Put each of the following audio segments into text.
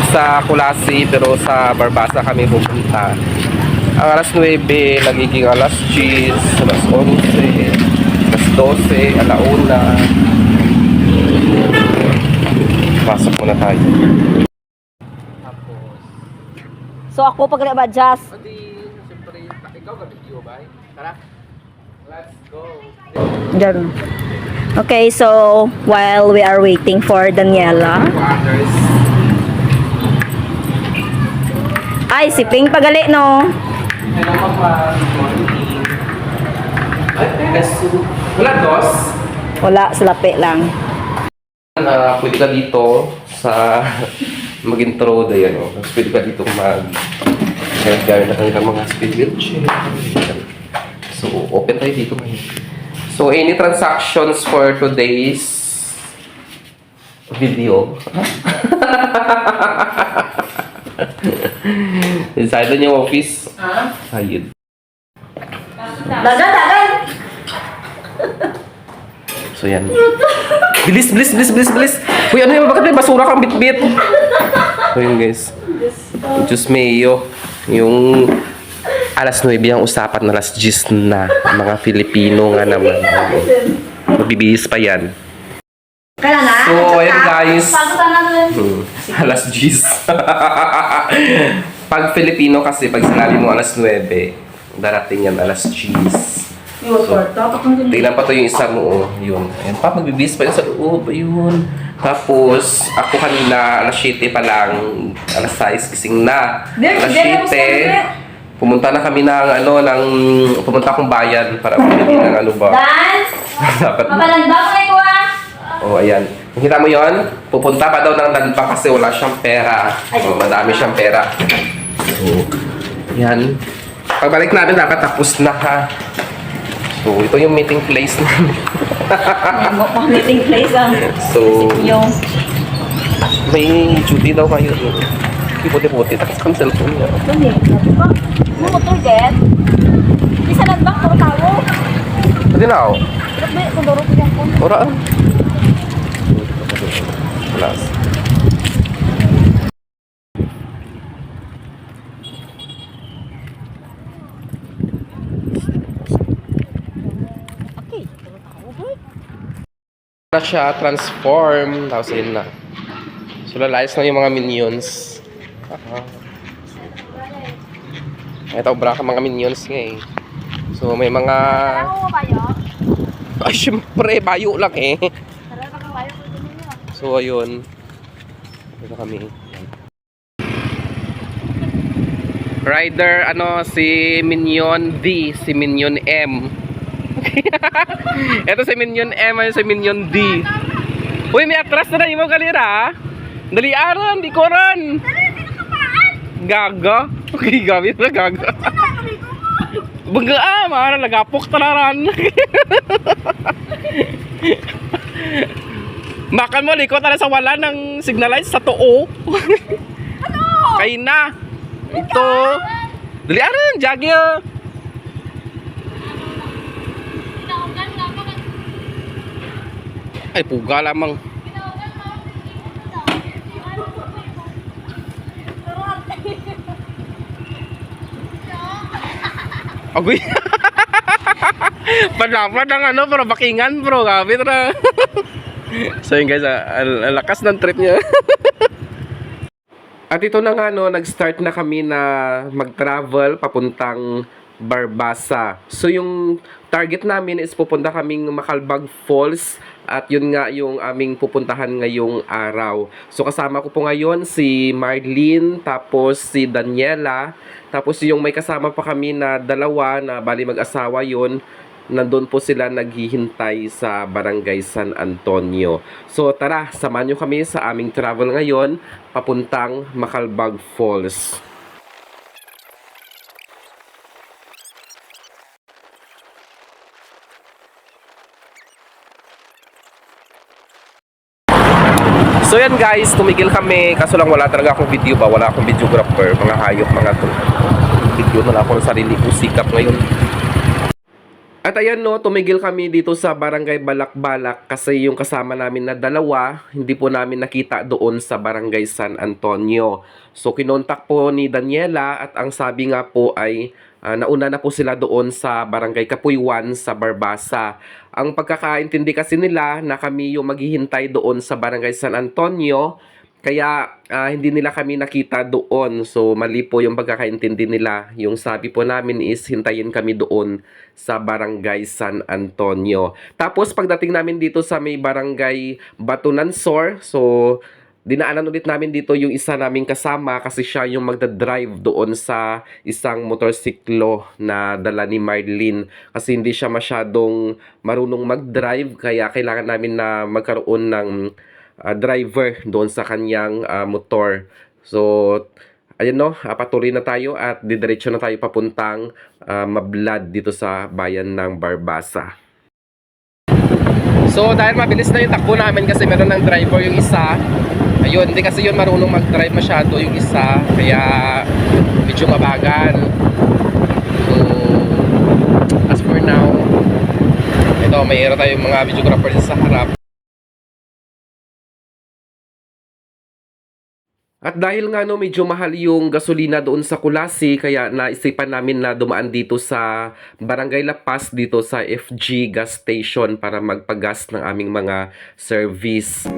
Sa Kulasi pero sa Barbasa kami pupunta. Ang alas 9 nagiging alas 10, alas 11, alas 12, alauna. Pasok muna tayo. So ako pag na-adjust. Adi, siyempre, ikaw ka-video ba? Tara, let's go. Diyan. Okay, so while we are waiting for Daniela. Ay, si Ping pagali, no? Hello, Papa. Good morning. Wala, dos? Wala, salapi lang. Pwede ka dito sa mag-intro na yan. Tapos pwede ka dito mag-gaya na kanilang mga speed wheelchair. So, open tayo dito ngayon. So, any transactions for today's video? Inside na yung office. Ayun. Dagan! So, yan. Bilis! Uy, ano yun? Bakit may basura kang bit-bit? So, yun guys. Diyos Mayo. Yung alas 9 ang usapan na alas 10 na. Mga Filipino nga naman. Mabibihis pa yan. Kailangan? So, ayan guys. Alas 10. Pag Filipino kasi, pag sinabi mo alas 9, darating yan alas 10. So, tingnan pa to yung isa mo, oh. Yun. Ayan pa, magbibihis pa yun sa loob. Ayun. Tapos, ako kanina, alas 7 pa lang. Alas 6, gising na. Alas 7. Pumunta na kami pumunta akong bayan para bumili ng ano ba. Dapat. Mabalanda ko kayo Oh, ayan. Nakita mo yon? Pupunta pa daw ng Danpa kasi wala siyang pera. Oh, madami siyang pera. So, ayan. Pagbalik namin, dapat tapos na ha. So, ito yung meeting place namin. meeting place So, yung may duty daw kayo. Puti-puti. Tapos kang cellphone niya. Ano motor get? Isa lang bang kung tao? Pwede na ako. Kung daro ko yan po. Oraan. Plus. Okay. Na siya transform. Tapos yun na. So, lalayas na yung mga minions. Ito, braka mga minions nga eh. So, may mga... Ano mo ba yun? Ay, syempre, bayo lang eh. Tara ka bayo ko din niyo. So, ayun. Ito kami. Rider, si Minion D, si Minion M. Ito si Minion M, si Minion D. Uy, may atras na yung mga galera. Dali aran, di koran. Gaga. Okay, gamit na gaga. Baga mahal nagapok talaran. Makan mo, likot na sa wala ng signalize sa tuo. Ano? Kain na. Ito. Dali aran, jagya. Ay, puga lamang. Agoy. Padlapan ng para bakingan bro. Gabi na. So yun guys, ang lakas ng trip niya. At ito na nga nag-start na kami na mag-travel papuntang Barbasa. So yung target namin is pupunta kaming Macalbag Falls at yun nga yung aming pupuntahan ngayong araw. So kasama ko po ngayon si Marlene, tapos si Daniela, tapos yung may kasama pa kami na dalawa na bali mag-asawa yun. Nandun po sila naghihintay sa Barangay San Antonio. So tara, samahan nyo kami sa aming travel ngayon papuntang Macalbag Falls. So yan guys, tumigil kami kaso lang wala talaga akong video ba, wala akong videographer, mga hayop, mga video na lang ako ng sarili kong sikap ngayon. At ayan no, tumigil kami dito sa Barangay Balak-Balak kasi yung kasama namin na dalawa, hindi po namin nakita doon sa Barangay San Antonio. So kinontak po ni Daniela at ang sabi nga po ay nauna na po sila doon sa Barangay Kapuywan sa Barbasa. Ang pagkakaintindi kasi nila na kami yung maghihintay doon sa Barangay San Antonio, kaya hindi nila kami nakita doon. So mali po yung pagkakaintindi nila. Yung sabi po namin is hintayin kami doon sa Barangay San Antonio. Tapos pagdating namin dito sa may Barangay Batunansor, so dinaanan ulit namin dito yung isa naming kasama kasi siya yung magdadrive doon sa isang motorsiklo na dala ni Marlene. Kasi hindi siya masyadong marunong mag-drive kaya kailangan namin na magkaroon ng driver doon sa kanyang motor. So, ayun no, patuloy na tayo at didiretso na tayo papuntang Mablad dito sa bayan ng Barbasa. So, dahil mabilis na yung takbo namin kasi meron ng driver yung isa. Ayun, hindi kasi yun marunong mag-drive masyado yung isa. Kaya, medyo mabagal. So, as for now, ito, mayroon tayong mga videographers sa harap. At dahil nga no medyo mahal yung gasolina doon sa Kulasi kaya naisipan namin na dumaan dito sa Barangay La Paz dito sa FG gas station para magpagas ng aming mga service.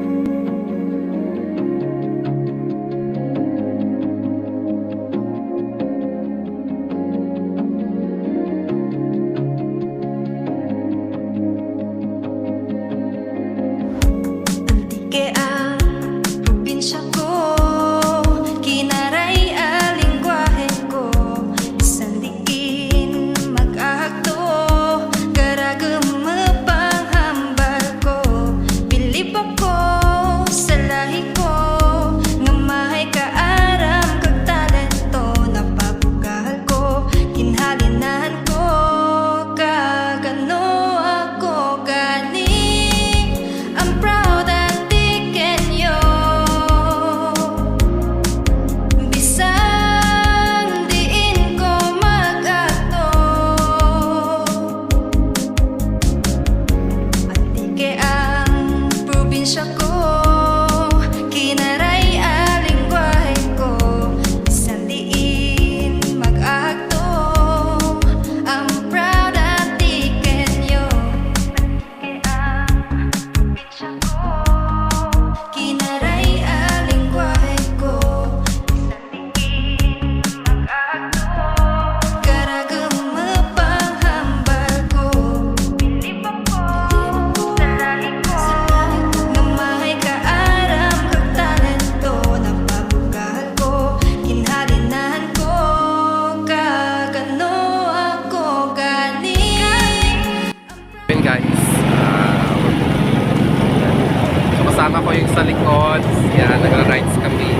Kasama ko yung sa likod. Yan, nagra-rides kami.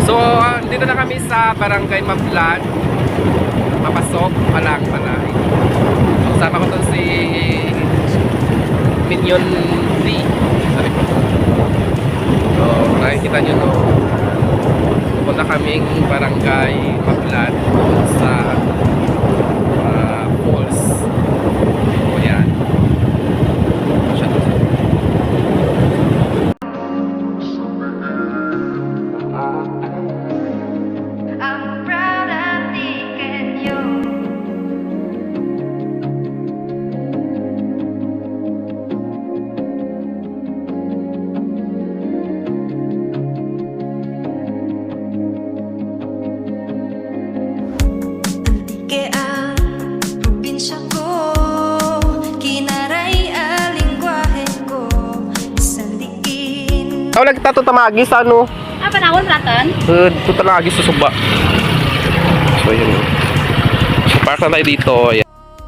So, dito na kami sa Barangay Mablad. Papasok pa lang pala. Kasama ko to si Minion D. Sabi ko. So, nakikita nyo no. Pupunta kaming Barangay Mablad sa falls. So, yan. Tao lagi tato tamagi sa ano? Panawon natin? Ito talagi sa suba. So yun. So park na tayo dito. Ayan.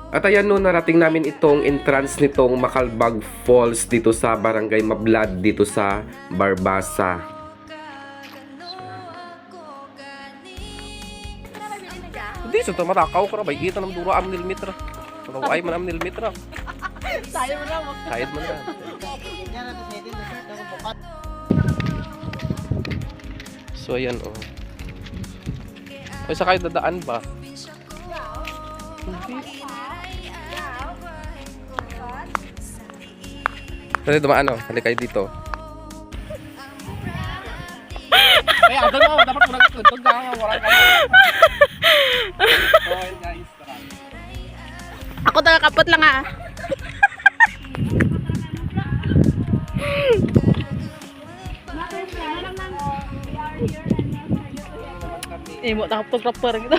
At ayan no, narating namin itong entrance nitong Macalbag Falls dito sa Barangay Mablad dito sa Barbasa. Hindi, so matakaw ko na ba? Kita ng duro amnil mitra. Ay man amnil mitra. Sayang mo na. Sayad man na. So ayan oh. Ay sa kayo dadaan ba? Hindi. Dali dumaan ano, halika kayo dito. Ay, ano mo, dapat mo nagtuntun ka, wala ka. So, guys, tara. Ako tagakapot lang ah. Mo takap rapper gitu.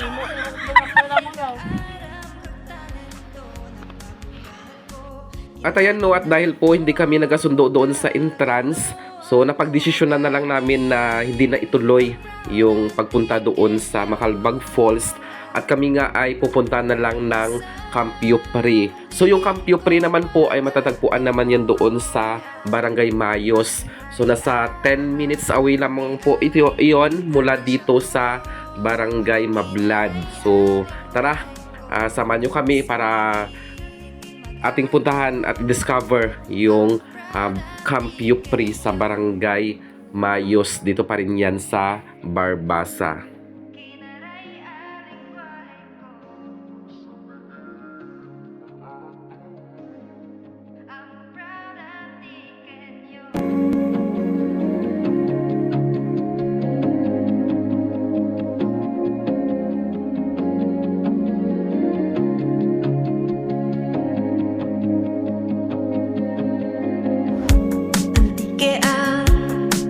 At ayan no, at dahil po hindi kami nagkasundo doon sa entrance, so napagdesisyonan na lang namin na hindi na ituloy yung pagpunta doon sa Macalbag Falls at kami nga ay pupunta na lang ng Campio Pre. So yung Campio Pre naman po ay matatagpuan naman yan doon sa Barangay Mayos. So nasa 10 minutes away lamang po ito iyon mula dito sa Barangay Mablad. So tara, samahan nyo kami para ating puntahan at discover yung Campio Pre sa Barangay Mayos. Dito pa rin yan sa Barbasa. Ke ang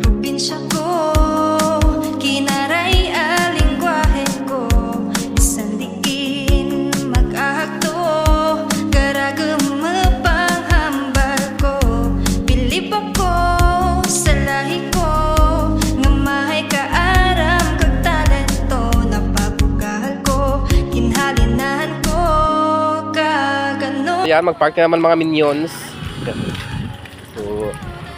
probinsya ko, kinaray ang lingwahe ko, isang diin mag-akto, karagam mapanghambal ko, pilip ako sa lahi ko, nga mahay kaaram kag talento, napabugahal ko, kinhalinahan ko, kagano. Ayan, mag-park na naman mga minions. So,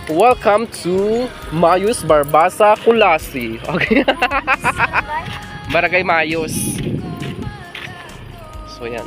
welcome to Mayos Barbasa Kulasi. Okay. Barangay Mayos. So yan.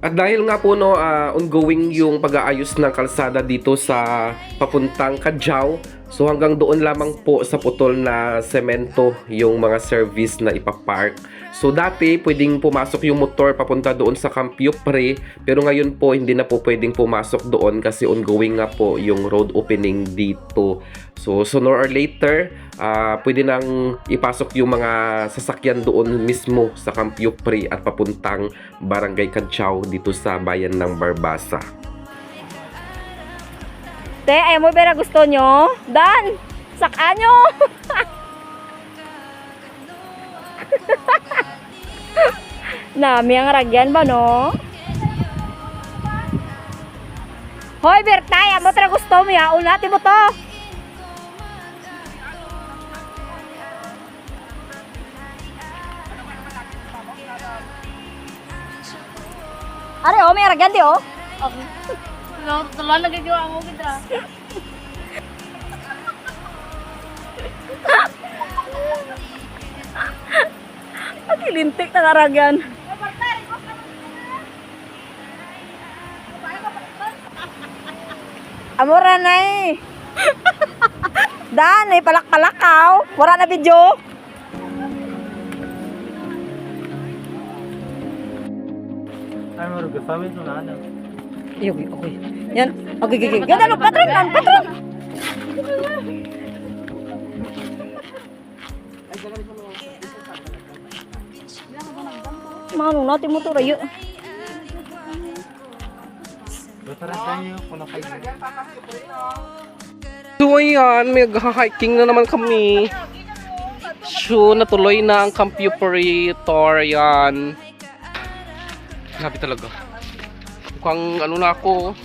At dahil nga po no, ongoing yung pag-aayos ng kalsada dito sa papuntang Cadiao. So hanggang doon lamang po sa putol na semento yung mga service na ipapark. So dati pwedeng pumasok yung motor papunta doon sa Campio Pre, pero ngayon po hindi na po pwedeng pumasok doon kasi ongoing nga po yung road opening dito. So sooner or later, pwede nang ipasok yung mga sasakyan doon mismo sa Campio Pre at papuntang Barangay Cadiao dito sa bayan ng Barbasa. Te, ayaw mo ba na gusto nyo? Dan! Saka nyo! Nami ang ragyan ba, no? Hoy, Bertay! Amo tra gusto mo ya? Ulati mo to! Are, oh, may ragyan di, oh! Tulan lagi gawa mo kita. Nakilintik na karagyan. Amora na eh. Dan, eh, palak-palakaw. Wala na video. Ano rin, sabi ito na ano. Okay, okay. Yan. Okay, okay, okay. Yan, ano, patron lang, patron. Mano, natin mo ito, rayo. Basta rin tayo kung na kayo. So ayan, may hiking na naman kami. So natuloy na ang Campio Pre tour yan. Grabe talaga. Mukhang ano na ako.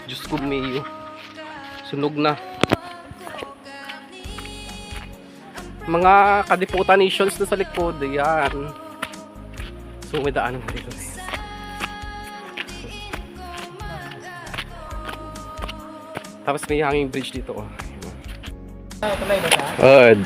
Diyos ko mayo. Sunog na. Mga Kadiputan Nations na sa likod. Ayan. So may daanan na dito. Tapos may hanging bridge dito. Oh. Good.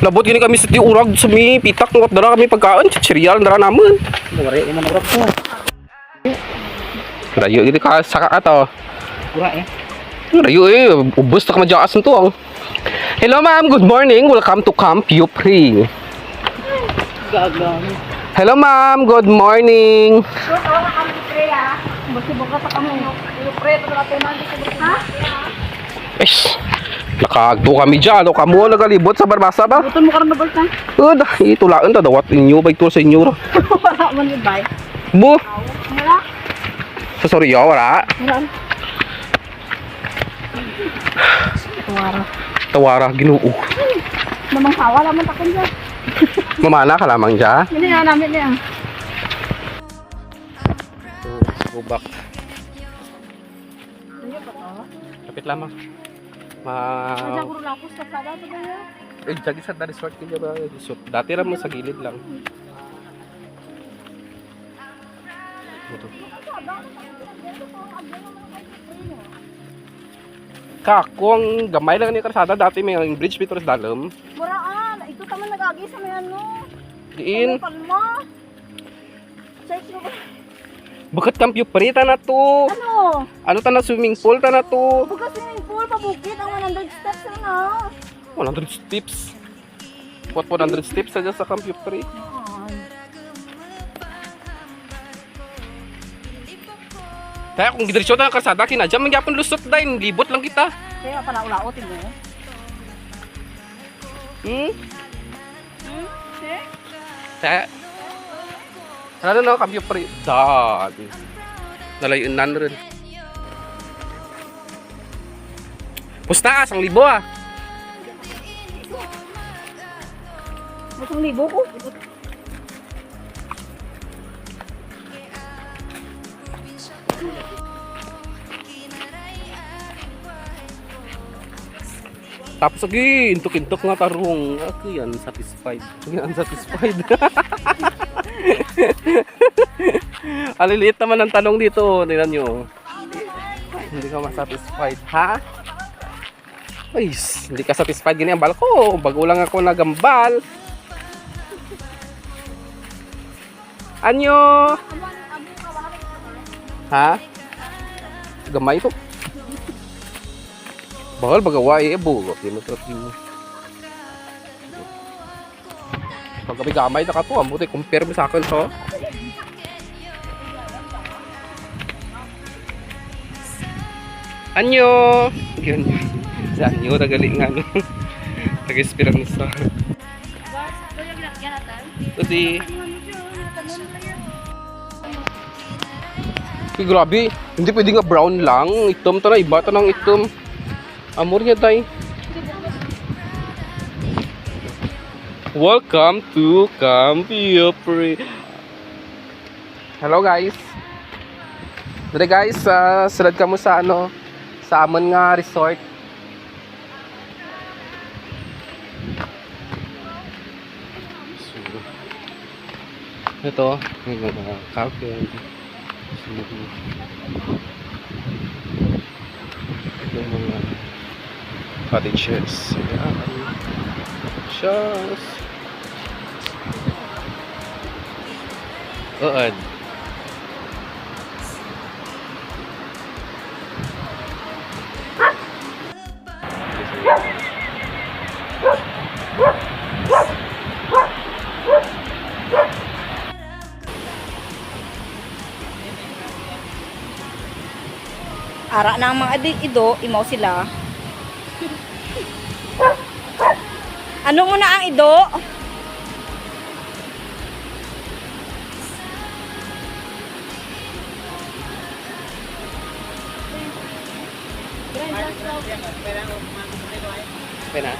Labot gini kami sa tiurag sa mi pitak ngot dara kami pagkaon, cereal dara naman. Wari mo na ko. Rayo, hindi ka saka ka to. Pura eh. Rayo eh, ubos na ka madyakas nito ang. Hello ma'am, good morning. Welcome to Camp Yupri. Gagang. Hello ma'am, good morning. Ish, nakagdo kami dyan. Ano kamo nagalibot sa Barbasa ba? Buton mo karon na balsa. Itulaan ta dawat inyo ba ito sa inyo ra. Wala man yun bay. Bu, Wala. sa sorry wala. Wala. Tawara Ginoo. Namang sawa laman takon dyan. Mamana ka lamang dyan. Hindi na namin niya. Bubak. Kapit lamang. Kaya guro lapos sa sada to ba yun? Jagi sa resort kanya ba? Resort. Dati ra mo sa gilid lang. Ito. Kako, ang gamay lang ni karsada. Dati may ang bridge bito sa dalam. Muraan, ito taman nag-agi sa may ano. Diin. Palma. Search mo ba? Bakit kampyo parita na to? Ano? Ano ta na swimming pool ta na to? Bukas swimming pool, pabukit ang 100 steps na nga. 100 steps. What 100 steps sa sa kampyo pre? Kaya kung gidiretso ta ng karsada kinadya man gyapon lusot dayon, libot lang kita. Kaya pala ulaotin mo. Kaya ano na kampyo pre? Dad. Nalayon nan rin. Pusta ka, 1,000 ah. 1,000 ko. Tapos lagi, intok-intok nga tarong. Ako yan, satisfied. Yan, satisfied. Aliliit naman ang tanong dito. Tingnan nyo. Hindi ka masatisfied, ha? Ay, hindi ka satisfied ganyan ang bal ko. Bago lang ako nagambal. Anyo? Ha? Gamay to. Bahal bagawa eh, bugot. Di mo trapin mo. Pag kami gamay na ka to, amuti, compare mo sa akin to. Anyo! Yun. Si Anyo, nagali nga no. Nag-esperanza. Tudi. Uy, grabe. Hindi pwede nga brown lang. Itom to na, iba to ng itom. Amor niya, day. Welcome to Camp Yupri. Hello guys. Dere guys, sulad ka mo sa ano, sa amon nga resort. Ito, yung mga cafe. Yung mga cottages. Ayan. Shows. Uod. Ara na ang mga ido, imaw sila. Ano muna ang ido? Pena.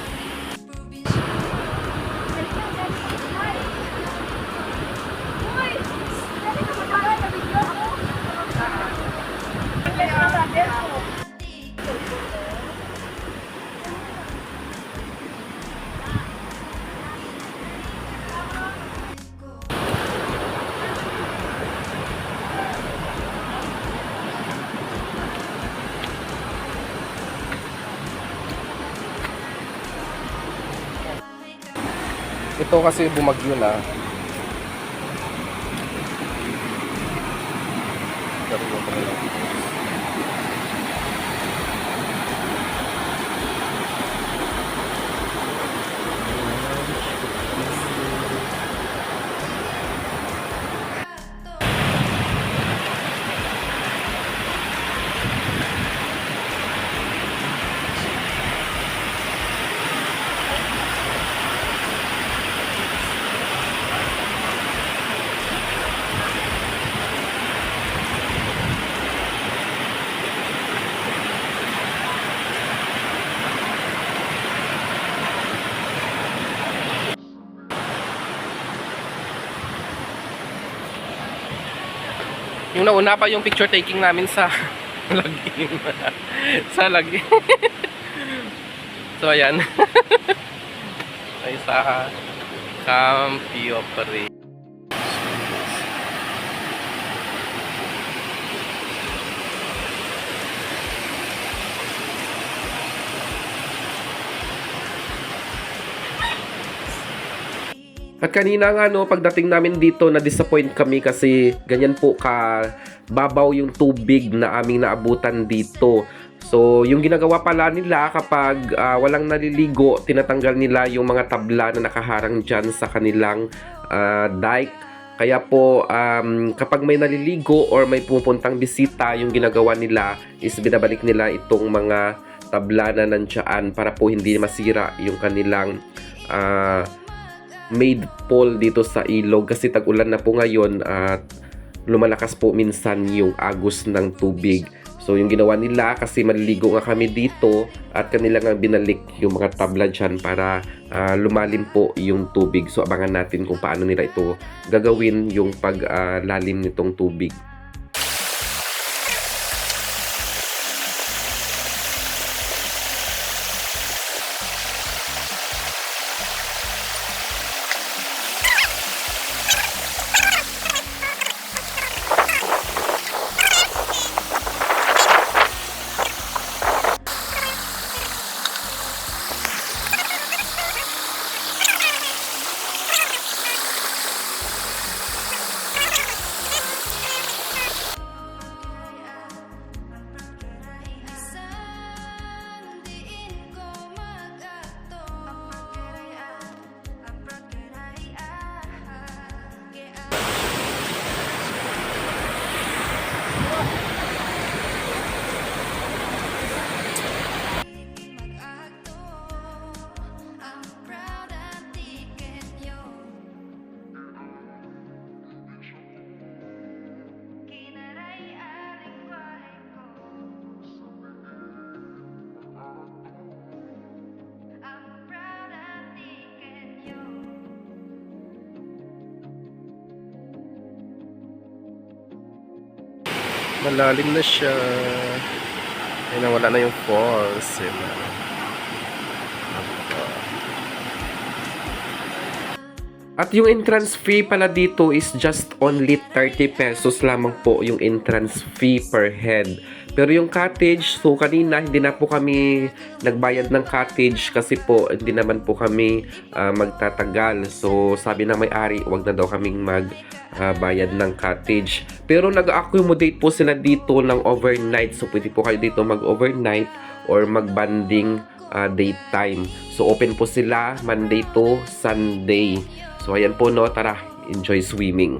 Ito kasi bumagyo na. Pero Yung nauna pa yung picture taking namin sa lagim. Sa lagim. So ayan. Ay sa Camp Opry. At kanina nga no, pagdating namin dito, na-disappoint kami kasi ganyan po ka babaw yung tubig na aming naabutan dito. So, yung ginagawa pala nila kapag walang naliligo, tinatanggal nila yung mga tabla na nakaharang dyan sa kanilang dike. Kaya po, kapag may naliligo or may pupuntang bisita, yung ginagawa nila is binabalik nila itong mga tabla na nandiyan para po hindi masira yung kanilang made pole dito sa ilog kasi tag-ulan na po ngayon at lumalakas po minsan yung agos ng tubig. So yung ginawa nila kasi maliligo nga kami dito at kanila nga binalik yung mga tabla dyan para lumalim po yung tubig. So abangan natin kung paano nila ito gagawin yung paglalim nitong tubig. Malalim na siya. Ay, nawala na yung falls. At yung entrance fee pala dito is just only 30 pesos lamang po yung entrance fee per head. Pero yung cottage, so kanina hindi na po kami nagbayad ng cottage kasi po hindi naman po kami magtatagal. So sabi ng may-ari, wag na daw kaming magbayad ng cottage. Pero nag-accommodate po sila dito ng overnight. So pwede po kayo dito mag-overnight or mag-banding daytime. So open po sila Monday to Sunday. So ayan po no, tara, enjoy swimming.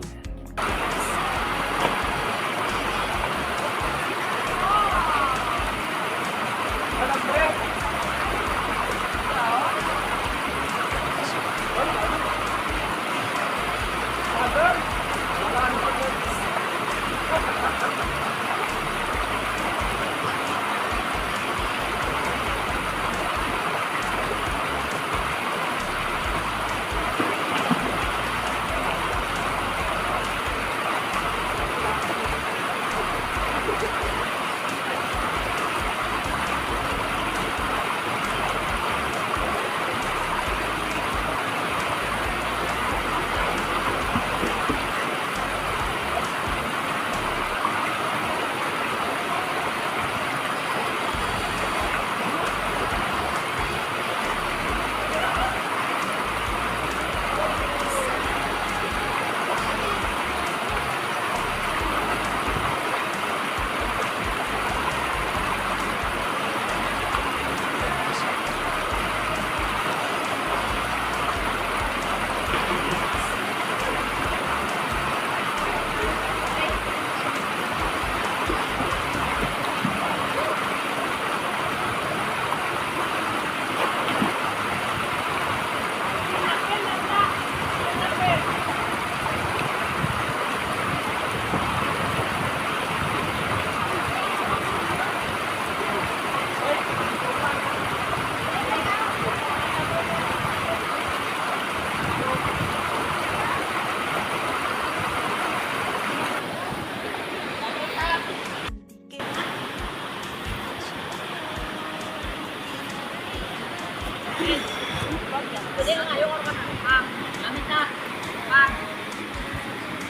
Pwede nga ayaw ko ka na. Gamit na.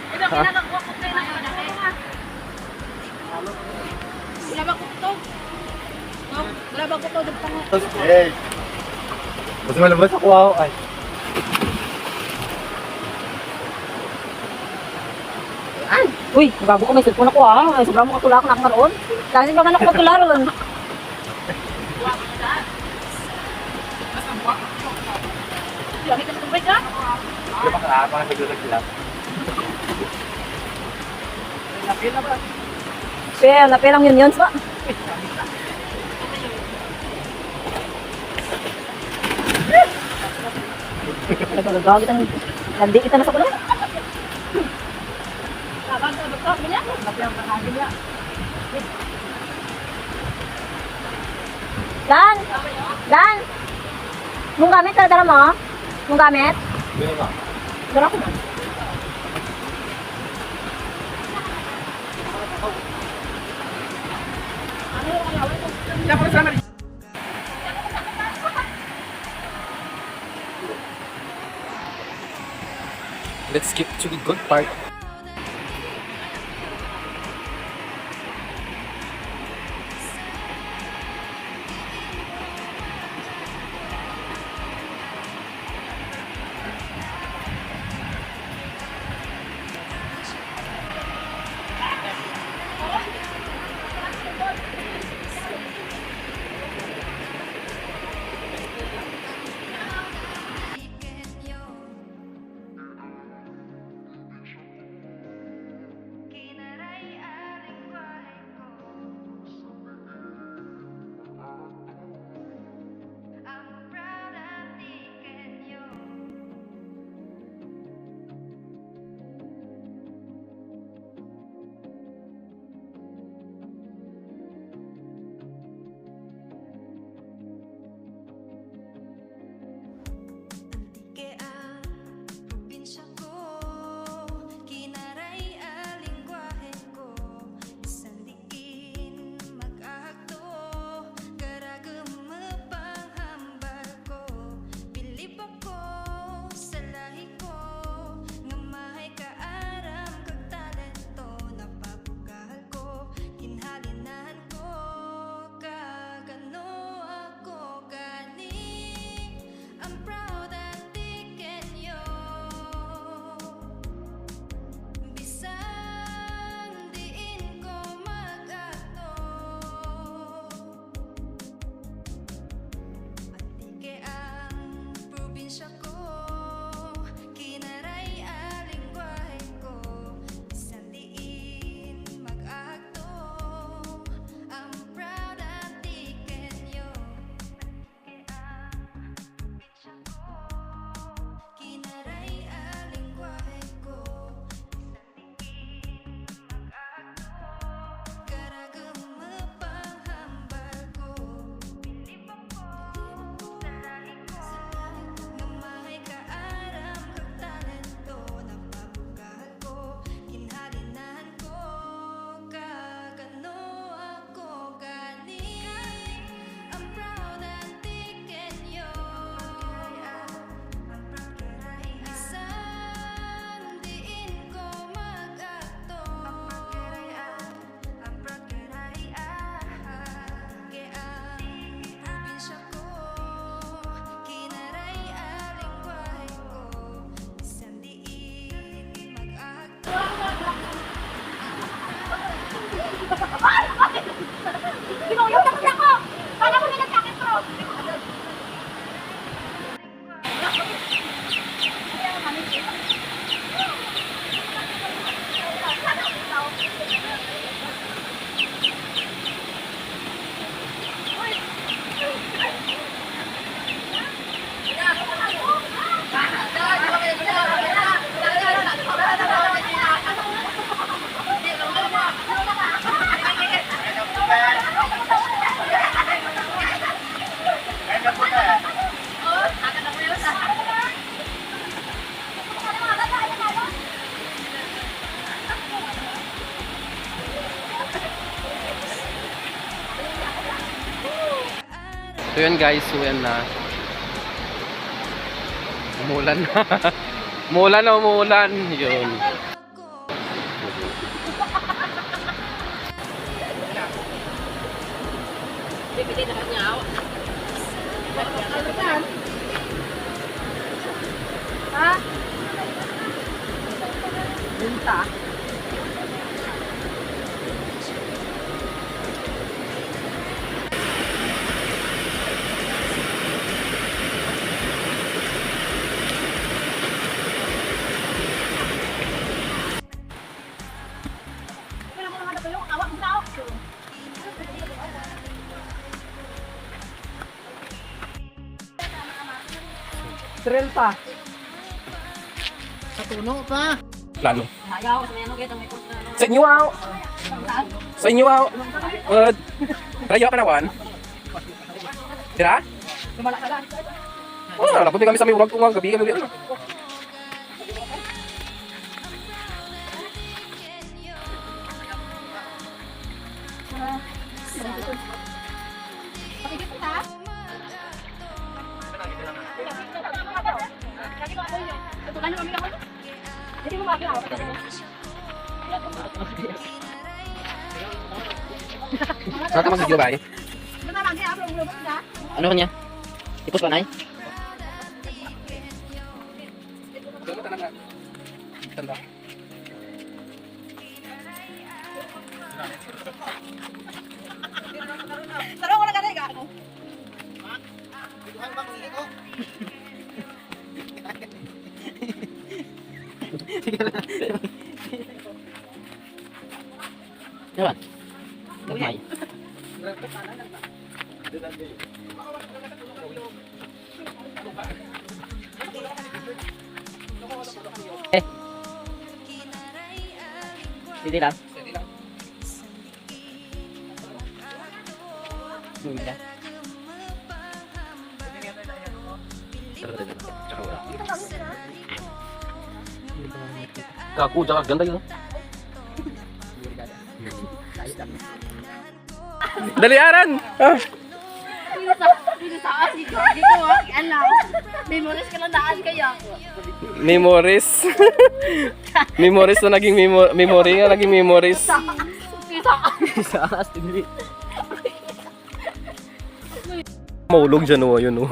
Ito, kinakakuha ko kayo na malaki. Wala ba ko ito? No? Wala ba ko ito? Dagtang mo. Eh. Mas malabas ako ako. Ay. Uy, gago ko may cellphone ako ah. Ay, sobrang makatula ako nakakaroon. Kasi baka ako matula ron. Lagi ka na tubig ka? Di ba ka? Parang naglalag sila. Napilang yun ba? Nagagawa kita ng landi kita na sa kulo. Laban sa doktor, ganyan. Napilang ka na ganyan. Dan! Mong gamit, dala mo? Mong gamit? Ganun ba? Dala ko na. Let's skip to the good part. So yun guys, so yan na. Umulan na. Umulan na umulan. Yun. Bibili na kanya ako. Ha? Benta. Trail pa. Sa tuno pa. Plano. Ayaw, sa mga kita may kurso. Sa inyo out. Sa inyo out. Rayo ka nawan. Tira? Lumala ka lang. Oh, napunti kami sa may urag kung gabi kami. Pakikit ka? Tutulan naman ako. Hindi mo magawa. Saan ka mag-video ba eh? Ano kanya? Ipos pa na Tanda. Tara, wala ka na ako. Diba? Nagmay. Eh. Hindi lang. Hindi lang. Kaku, jangan ganda gitu. Dali aran. Ah. Dito ah, alam. Memories ka lang daan kaya. Memories. Memories na naging memory nga naging memories. Sa astin. Maulog dyan o, yun o.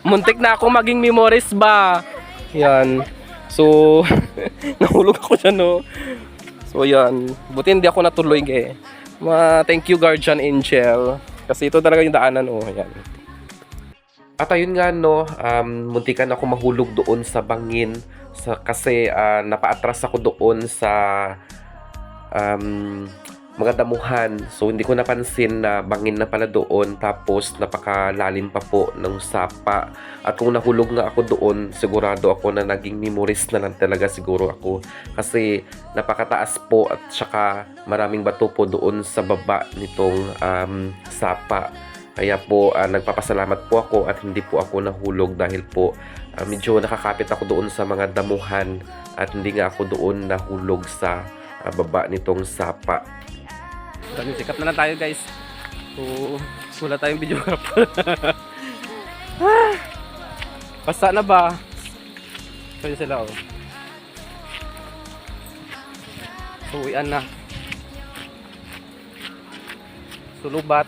Muntik na ako maging memories ba? Yan. So, nahulog ako dyan o. So, yan. Buti hindi ako natuloy eh. Thank you, Guardian Angel. Kasi ito talaga yung daanan o. Yan. At ayun nga no, muntikan ako mahulog doon sa bangin. Kasi napaatras ako doon sa mga damuhan. So hindi ko napansin na bangin na pala doon, tapos napakalalim pa po ng sapa. At kung nahulog nga ako doon, sigurado ako na naging memories na lang talaga siguro ako, kasi napakataas po at saka maraming bato po doon sa baba nitong sapa. Kaya po nagpapasalamat po ako at hindi po ako nahulog, dahil po medyo nakakapit ako doon sa mga damuhan at hindi nga ako doon nahulog sa baba nitong sapa. Sikat na lang tayo guys. So, wala tayong videographer. Basta na ba? Kaya sila oh. So, uwian na. Sulubat.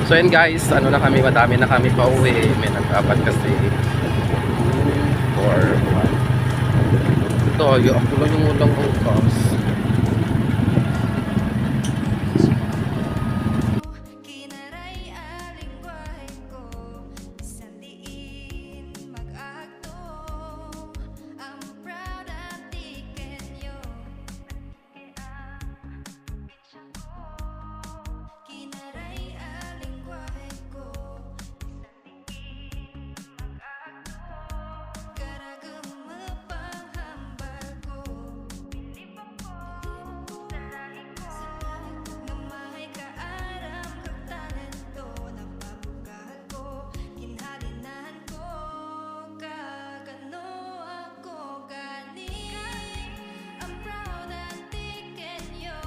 So yun guys, ano na kami, madami na kami pa uwi. May nag-apat kasi 4, 1, tayo. Ako lang yung walang angkas. Kinaray ang lingwahe ko, isang diin mag-akto. I'm proud at tikenyo, kaya bitsa ko. Kinaray ang lingwahe ko, isang diin mag-akto. Karagam mapanghambal ko, bilib ako sa lahi ko. Namahay ka aram kag talento, napabukal ko, kinhalinahan ko, kagano ako gani. I'm proud and tikenyo,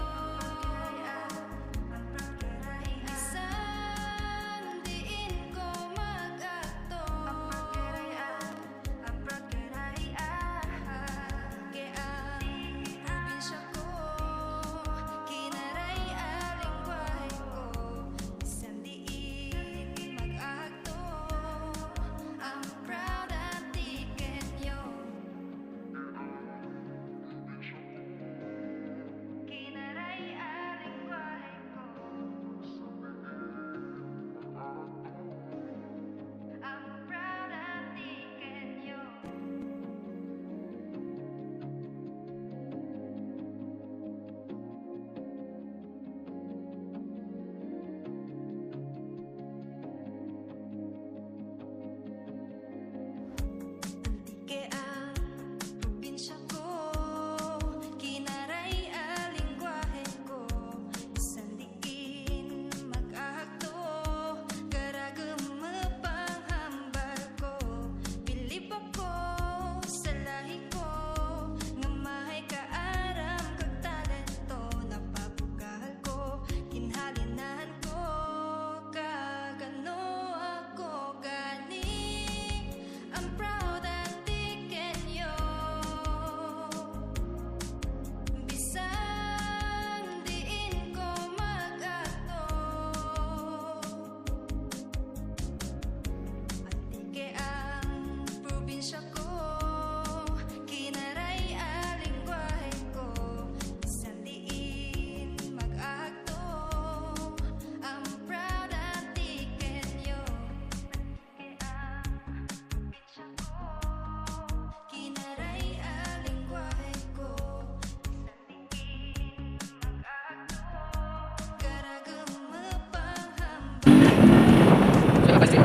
I'm proud karay isang diin ko mag-akto. I'm proud karay I'm proud karay kaya probinsya ko, kinaray ang lingwahe ko, isang diin mag-akto. I'm proud at tikenyo, kinaray ang lingwahe ko, I'm proud at tikenyo. Antike ang probinsya ko, kinaray ang lingwahe ko, isang diin mag-akto. Karagam mapanghambal ko, bilib ako sa lahi ko. Ngamahay ka aram kag talento, napabukal ko, kinhalinahan ko, kagano ako gani. I'm proud at tikenyo, bisang diin ko mag-akto. Antike ang probinsya ko, kinaray ang lingwahe ko, isang diin mag-akto. I'm proud at tikenyo, kaya bitsa ko, kinaray ang lingwahe ko, isang diin mag-akto. Karagam mapanghambal. So, kasi